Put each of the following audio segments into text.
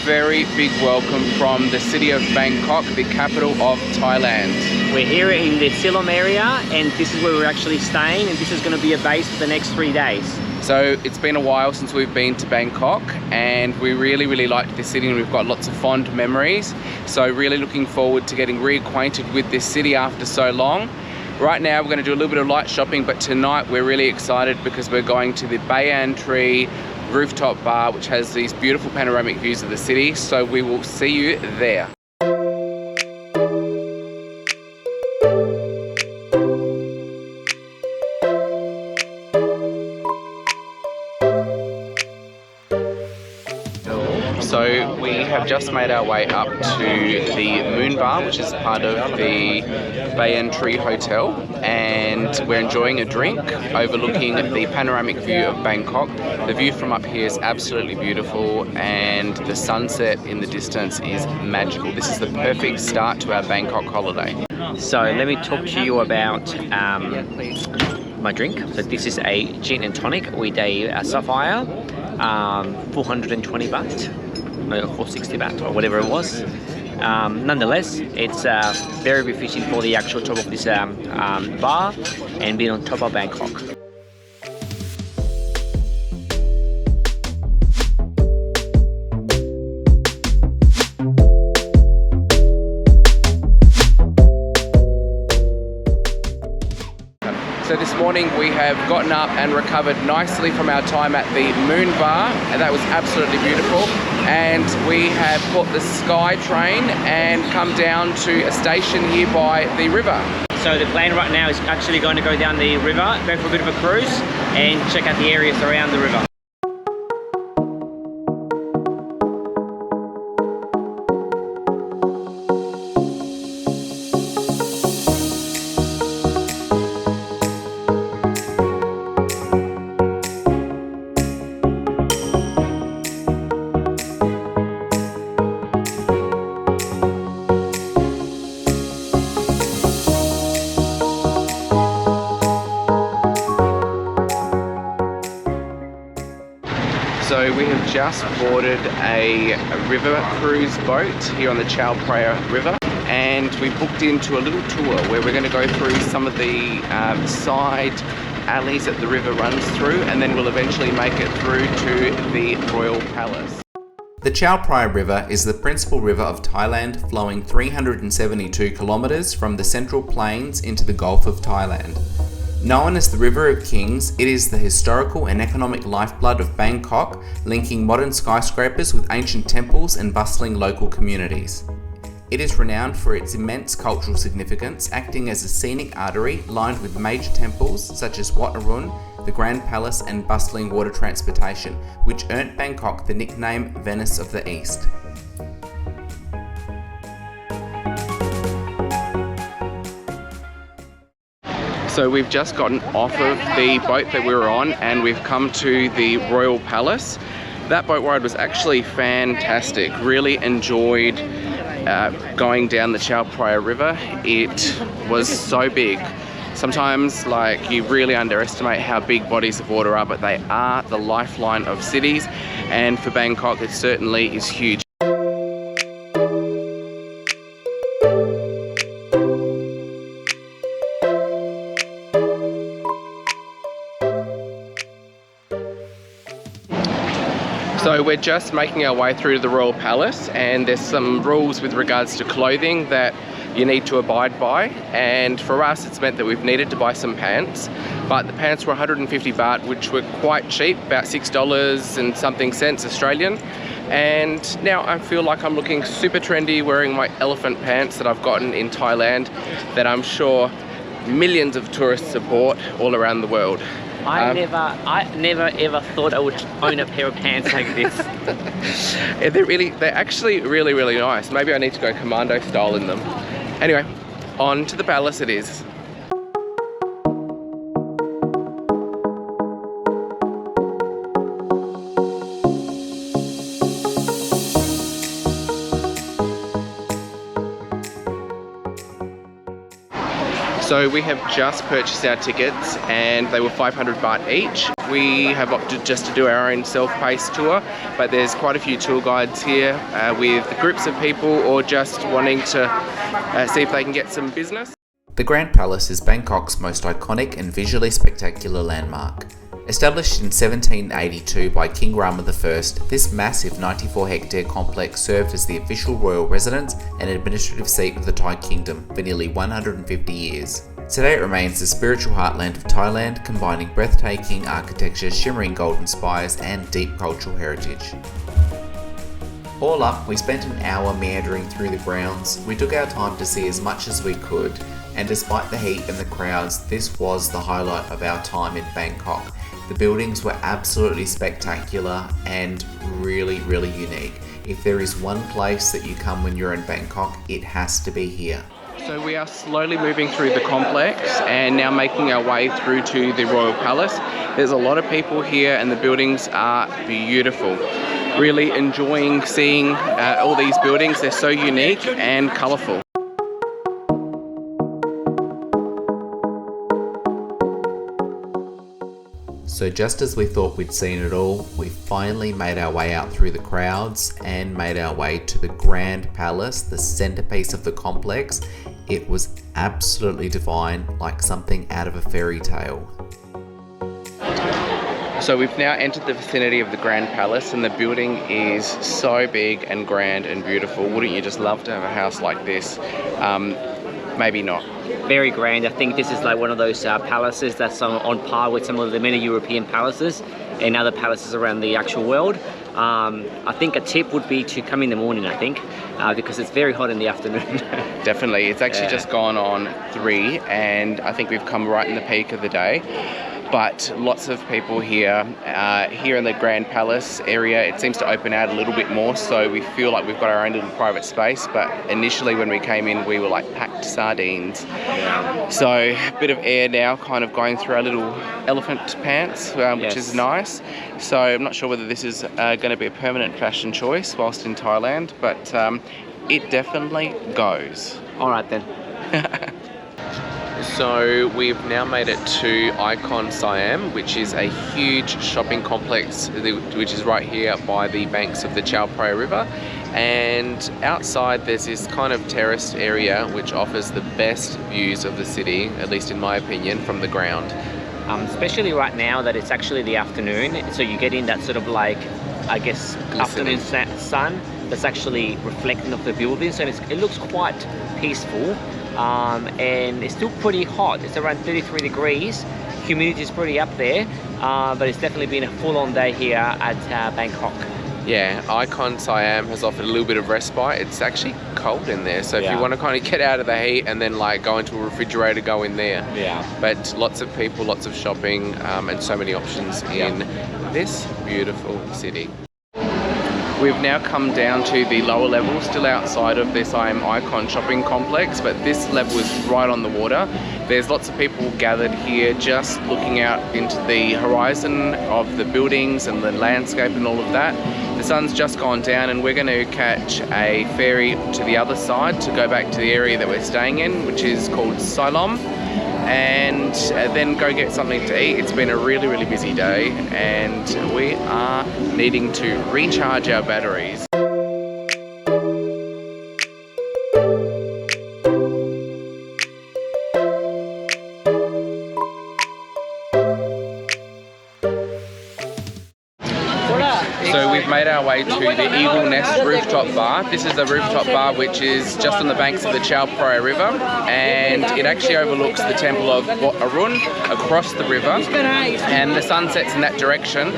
very big welcome from the city of Bangkok, the capital of Thailand. We're here in the Siam area, and this is where we're actually staying, and this is going to be a base for the next 3 days. So it's been a while since we've been to Bangkok, and we really liked this city, and we've got lots of fond memories. So really looking forward to getting reacquainted with this city after so long. Right now we're going to do a little bit of light shopping, but tonight we're really excited because we're going to the Bayan Rooftop bar, which has these beautiful panoramic views of the city. So we will see you there. So we have just made our way up to the Moon Bar, which is part of the Bayan Hotel, and we're enjoying a drink overlooking the panoramic view of Bangkok. The view from up here is absolutely beautiful, and the sunset in the distance is magical. This is the perfect start to our Bangkok holiday. So let me talk to you about my drink. So this is a gin and tonic with a sapphire, 420 baht. 460 baht or whatever it was. Nonetheless, it's very efficient for the actual top of this bar and being on top of Bangkok. So this morning we have gotten up and recovered nicely from our time at the Moon Bar, and that was absolutely beautiful. And we have caught the Sky train and come down to a station here by the river. So the plan right now is actually going to go down the river, go for a bit of a cruise and check out the areas around the river. So we have just boarded a river cruise boat here on the Chao River, and we booked into a little tour where we're going to go through some of the side alleys that the river runs through, and then we'll eventually make it through to the Royal Palace. The Chao Phraya River is the principal river of Thailand, flowing 372 kilometres from the Central Plains into the Gulf of Thailand. Known as the River of Kings, it is the historical and economic lifeblood of Bangkok, linking modern skyscrapers with ancient temples and bustling local communities. It is renowned for its immense cultural significance, acting as a scenic artery lined with major temples such as Wat Arun, the Grand Palace and bustling water transportation, which earned Bangkok the nickname Venice of the East. So we've just gotten off of the boat that we were on, and we've come to the Royal Palace. That boat ride was actually fantastic. Really enjoyed going down the Chao Phraya River. It was so big. Sometimes you really underestimate how big bodies of water are, but they are the lifeline of cities, and for Bangkok it certainly is huge. So we're just making our way through to the Royal Palace, and there's some rules with regards to clothing that you need to abide by, and for us it's meant that we've needed to buy some pants, but the pants were 150 baht, which were quite cheap, about $6 and something cents Australian. And now I feel like I'm looking super trendy wearing my elephant pants that I've gotten in Thailand, that I'm sure millions of tourists have bought all around the world. I never ever thought I would own a pair of pants like this. They're actually really nice. Maybe I need to go commando style in them. Anyway, on to the palace it is. So we have just purchased our tickets and they were 500 baht each. We have opted just to do our own self-paced tour, but there's quite a few tour guides here with groups of people or just wanting to see if they can get some business. The Grand Palace is Bangkok's most iconic and visually spectacular landmark. Established in 1782 by King Rama I, this massive 94-hectare complex served as the official royal residence and administrative seat of the Thai kingdom for nearly 150 years. Today it remains the spiritual heartland of Thailand, combining breathtaking architecture, shimmering golden spires and deep cultural heritage. All up, we spent an hour meandering through the grounds. We took our time to see as much as we could, and despite the heat and the crowds, this was the highlight of our time in Bangkok. The buildings were absolutely spectacular and really unique. If there is one place that you come when you're in Bangkok, it has to be here. So we are slowly moving through the complex and now making our way through to the Royal Palace. There's a lot of people here and the buildings are beautiful. Really enjoying seeing all these buildings. They're so unique and colourful. So just as we thought we'd seen it all, we finally made our way out through the crowds and made our way to the Grand Palace, the centerpiece of the complex. It was absolutely divine, like something out of a fairy tale. So we've now entered the vicinity of the Grand Palace and the building is so big and grand and beautiful. Wouldn't you just love to have a house like this? Maybe not. Very grand. I think this is like one of those palaces that's on par with some of the many European palaces and other palaces around the actual world. I think a tip would be to come in the morning, I think, because it's very hot in the afternoon. Definitely. It's actually just gone on 3 and I think we've come right in the peak of the day. But lots of people here. Here in the Grand Palace area, it seems to open out a little bit more, so we feel like we've got our own little private space. But initially when we came in, we were like packed sardines. So a bit of air now, kind of going through our little elephant pants, which is nice. So I'm not sure whether this is going to be a permanent fashion choice whilst in Thailand, but it definitely goes. All right then. So we've now made it to Icon Siam, which is a huge shopping complex which is right here by the banks of the Chao River. And outside there's this kind of terraced area which offers the best views of the city, at least in my opinion, from the ground. Especially right now that it's actually the afternoon, so you get in that sort of like, I guess, afternoon sun that's actually reflecting off the buildings, so it looks quite peaceful. And it's still pretty hot. It's around 33 degrees. Humidity is pretty up there, but it's definitely been a full-on day here at Bangkok. Yeah, Icon Siam has offered a little bit of respite. It's actually cold in there, so if you want to kind of get out of the heat and then like go into a refrigerator, go in there. Yeah. But lots of people, lots of shopping, and so many options in this beautiful city. We've now come down to the lower level, still outside of the Siam Icon shopping complex, but this level is right on the water. There's lots of people gathered here just looking out into the horizon of the buildings and the landscape and all of that. The sun's just gone down and we're going to catch a ferry to the other side to go back to the area that we're staying in, which is called Siam, and then go get something to eat. It's been a really busy day and we are needing to recharge our batteries. So we've made our way to the Eagle Nest Rooftop Bar. This is a rooftop bar which is just on the banks of the Chao River, and it actually overlooks the temple of Wat Arun across the river, and the sun sets in that direction,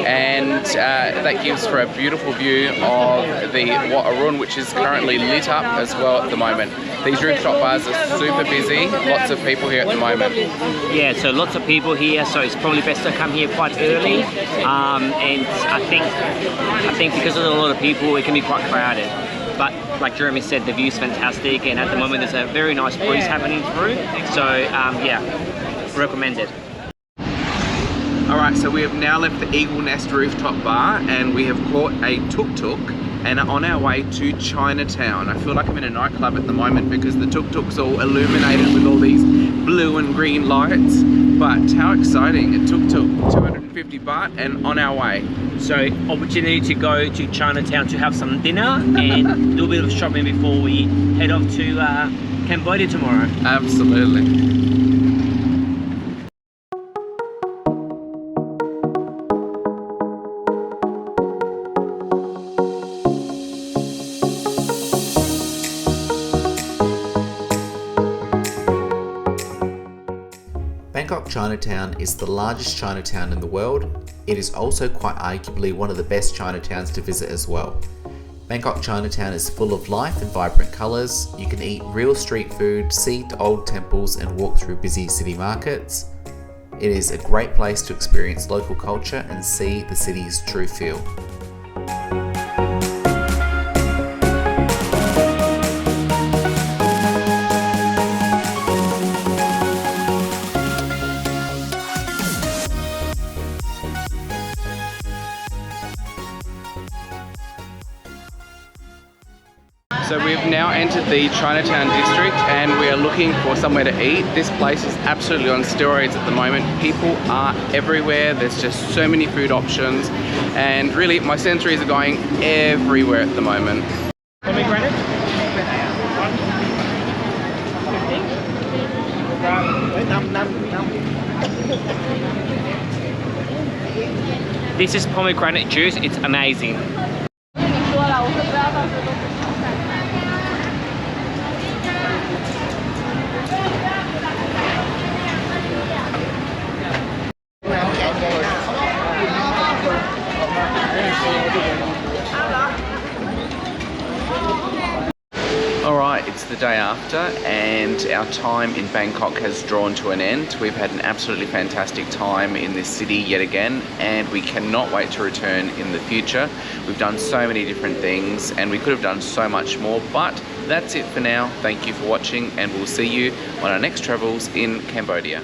and that gives for a beautiful view of the Wat Arun, which is currently lit up as well at the moment. These rooftop bars are super busy, lots of people here at the moment. Yeah, so lots of people here, so it's probably best to come here quite early, and I think because there's a lot of people, it can be quite crowded. But like Jeremy said, the view's fantastic, and at the moment there's a very nice breeze happening through. So yeah, recommended. Alright, so we have now left the Eagle Nest Rooftop Bar and we have caught a tuk-tuk and are on our way to Chinatown. I feel like I'm in a nightclub at the moment because the tuk-tuk's all illuminated with all these green lights, but how exciting. It took till 250 baht and on our way. So opportunity to go to Chinatown to have some dinner and do a bit of shopping before we head off to Cambodia tomorrow. Absolutely. Bangkok Chinatown is the largest Chinatown in the world. It is also quite arguably one of the best Chinatowns to visit as well. Bangkok Chinatown is full of life and vibrant colours. You can eat real street food, see old temples and walk through busy city markets. It is a great place to experience local culture and see the city's true feel. So we've now entered the Chinatown district and we are looking for somewhere to eat. This place is absolutely on steroids at the moment. People are everywhere. There's just so many food options and really my sensories are going everywhere at the moment. Pomegranate? This is pomegranate juice. It's amazing. Alright, it's the day after and our time in Bangkok has drawn to an end. We've had an absolutely fantastic time in this city yet again and we cannot wait to return in the future. We've done so many different things and we could have done so much more, but that's it for now. Thank you for watching and we'll see you on our next travels in Cambodia.